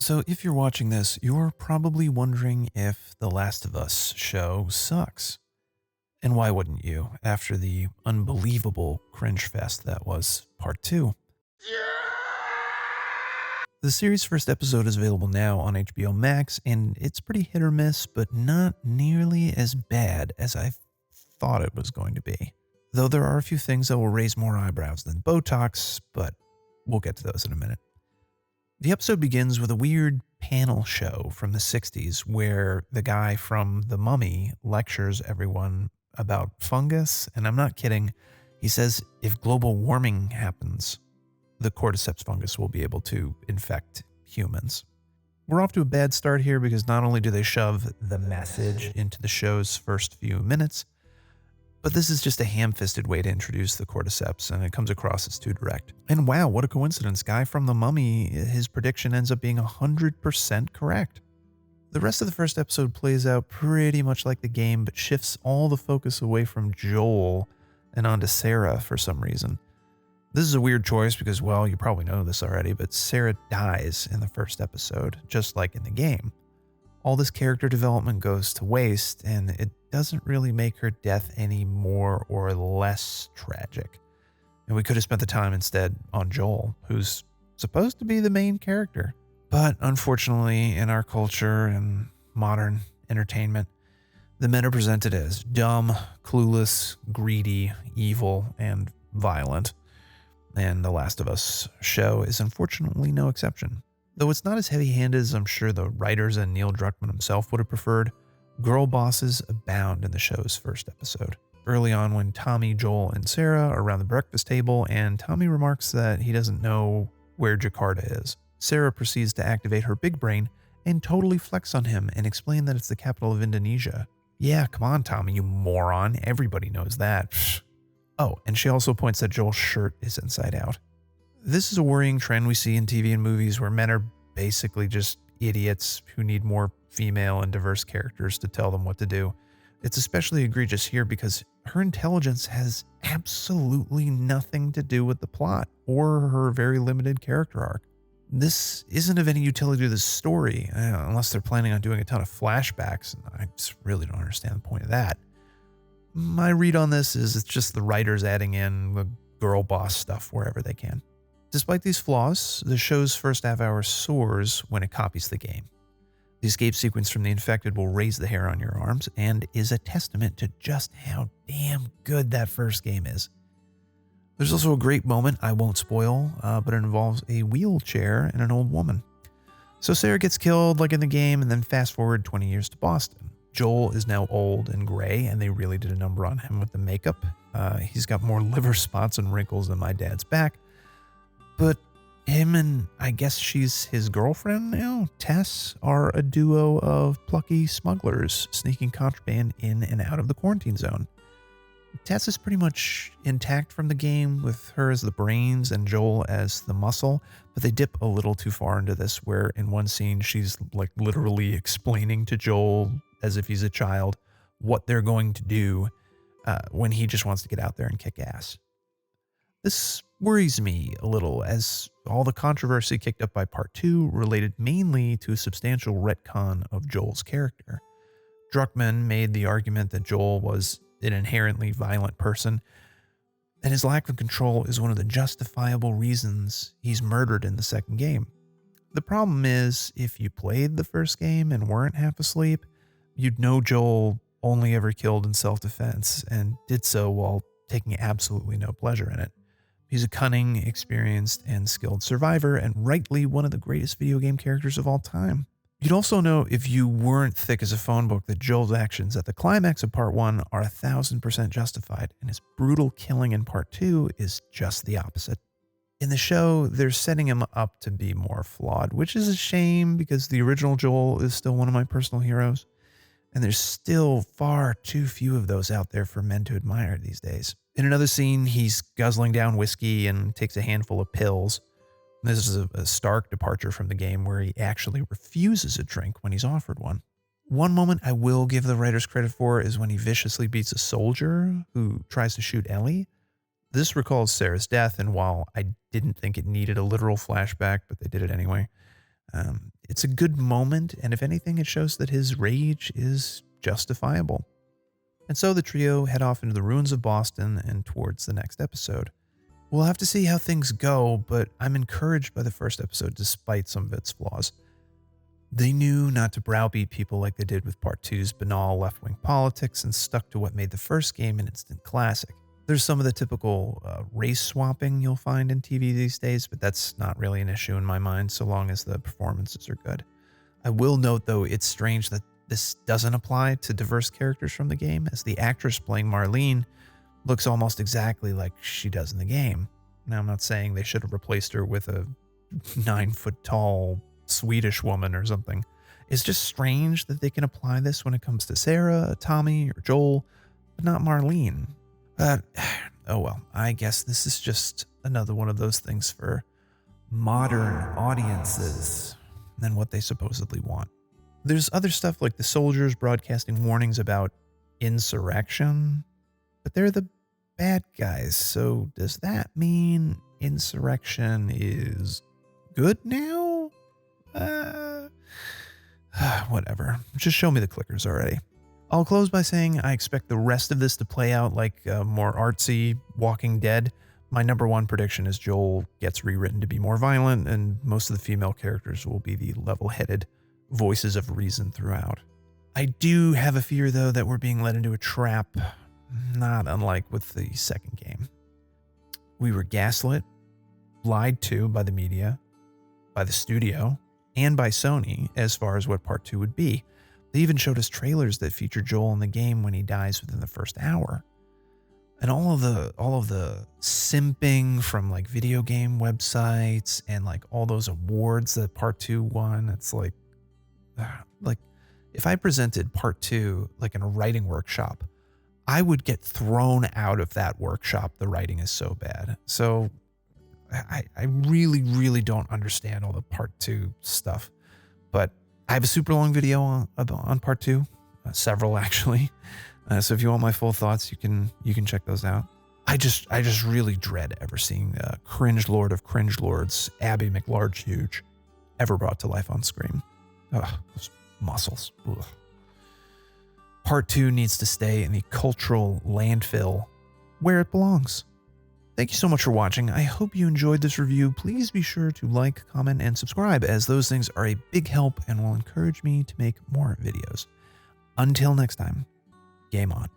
So, if you're watching this, you're probably wondering if The Last of Us show sucks. And why wouldn't you, after the unbelievable cringe fest that was part 2? The series' first episode is available now on HBO Max, and it's pretty hit or miss, but not nearly as bad as I thought it was going to be. Though there are a few things that will raise more eyebrows than Botox, but we'll get to those in a minute. The episode begins with a weird panel show from the 60s where the guy from The Mummy lectures everyone about fungus, and I'm not kidding. He says if global warming happens, the cordyceps fungus will be able to infect humans. We're off to a bad start here because not only do they shove the message into the show's first few minutes, but this is just a ham-fisted way to introduce the cordyceps, and it comes across as too direct. And wow, what a coincidence. Guy from The Mummy, his prediction ends up being 100% correct. The rest of the first episode plays out pretty much like the game, but shifts all the focus away from Joel and onto Sarah for some reason. This is a weird choice because, well, you probably know this already, but Sarah dies in the first episode, just like in the game. All this character development goes to waste, and it doesn't really make her death any more or less tragic. And we could have spent the time instead on Joel, who's supposed to be the main character. But unfortunately, in our culture and modern entertainment, the men are presented as dumb, clueless, greedy, evil, and violent. And The Last of Us show is unfortunately no exception. Though it's not as heavy-handed as I'm sure the writers and Neil Druckmann himself would have preferred, girl bosses abound in the show's first episode. Early on when Tommy, Joel, and Sarah are around the breakfast table and Tommy remarks that he doesn't know where Jakarta is, Sarah proceeds to activate her big brain and totally flex on him and explain that it's the capital of Indonesia. Yeah, come on, Tommy, you moron. Everybody knows that. Psh. Oh, and she also points that Joel's shirt is inside out. This is a worrying trend we see in TV and movies where men are basically just idiots who need more female and diverse characters to tell them what to do. It's especially egregious here because her intelligence has absolutely nothing to do with the plot or her very limited character arc. This isn't of any utility to the story, unless they're planning on doing a ton of flashbacks, and I just really don't understand the point of that. My read on this is it's just the writers adding in the girl boss stuff wherever they can. Despite these flaws, the show's first half hour soars when it copies the game. The escape sequence from the infected will raise the hair on your arms and is a testament to just how damn good that first game is. There's also a great moment I won't spoil, but it involves a wheelchair and an old woman. So Sarah gets killed like in the game, and then fast forward 20 years to Boston. Joel is now old and gray, and they really did a number on him with the makeup. He's got more liver spots and wrinkles than my dad's back. But him and I guess she's his girlfriend now, Tess, are a duo of plucky smugglers sneaking contraband in and out of the quarantine zone. Tess is pretty much intact from the game with her as the brains and Joel as the muscle, but they dip a little too far into this where in one scene she's like literally explaining to Joel as if he's a child what they're going to do when he just wants to get out there and kick ass. This worries me a little as all the controversy kicked up by part 2 related mainly to a substantial retcon of Joel's character. Druckmann made the argument that Joel was an inherently violent person, and his lack of control is one of the justifiable reasons he's murdered in the second game. The problem is, if you played the first game and weren't half asleep, you'd know Joel only ever killed in self-defense and did so while taking absolutely no pleasure in it. He's a cunning, experienced, and skilled survivor, and rightly one of the greatest video game characters of all time. You'd also know if you weren't thick as a phone book that Joel's actions at the climax of part 1 are 1,000% justified, and his brutal killing in part 2 is just the opposite. In the show, they're setting him up to be more flawed, which is a shame because the original Joel is still one of my personal heroes, and there's still far too few of those out there for men to admire these days. In another scene, he's guzzling down whiskey and takes a handful of pills. This is a stark departure from the game where he actually refuses a drink when he's offered one. One moment I will give the writers credit for is when he viciously beats a soldier who tries to shoot Ellie. This recalls Sarah's death, and while I didn't think it needed a literal flashback, but they did it anyway, It's a good moment, and if anything, it shows that his rage is justifiable. And so the trio head off into the ruins of Boston and towards the next episode. We'll have to see how things go, but I'm encouraged by the first episode despite some of its flaws. They knew not to browbeat people like they did with Part 2's banal left-wing politics and stuck to what made the first game an instant classic. There's some of the typical race swapping you'll find in TV these days, but that's not really an issue in my mind so long as the performances are good. I will note, though, it's strange that this doesn't apply to diverse characters from the game, as the actress playing Marlene looks almost exactly like she does in the game. Now, I'm not saying they should have replaced her with a 9-foot-tall Swedish woman or something. It's just strange that they can apply this when it comes to Sarah, Tommy, or Joel, but not Marlene. Oh well, I guess this is just another one of those things for modern audiences and what they supposedly want. There's other stuff like the soldiers broadcasting warnings about insurrection, but they're the bad guys, so does that mean insurrection is good now? Whatever. Just show me the clickers already. I'll close by saying I expect the rest of this to play out like more artsy Walking Dead. My number one prediction is Joel gets rewritten to be more violent, and most of the female characters will be the level-headed voices of reason throughout. I do have a fear, though, that we're being led into a trap, not unlike with the second game. We were gaslit, lied to by the media, by the studio, and by Sony as far as what Part 2 would be. They even showed us trailers that feature Joel in the game when he dies within the first hour. And all of the simping from like video game websites and like all those awards that Part 2 won, it's like if I presented Part 2 like in a writing workshop, I would get thrown out of that workshop. The writing is so bad. So I really, really don't understand all the Part 2 stuff, but I have a super long video on Part 2, several actually. So if you want my full thoughts, you can check those out. I just really dread ever seeing cringe lord of cringe lords, Abby McLarge-Huge, ever brought to life on screen. Ugh, those muscles. Ugh. Part 2 needs to stay in the cultural landfill where it belongs. Thank you so much for watching. I hope you enjoyed this review. Please be sure to like, comment, and subscribe, as those things are a big help and will encourage me to make more videos. Until next time, game on.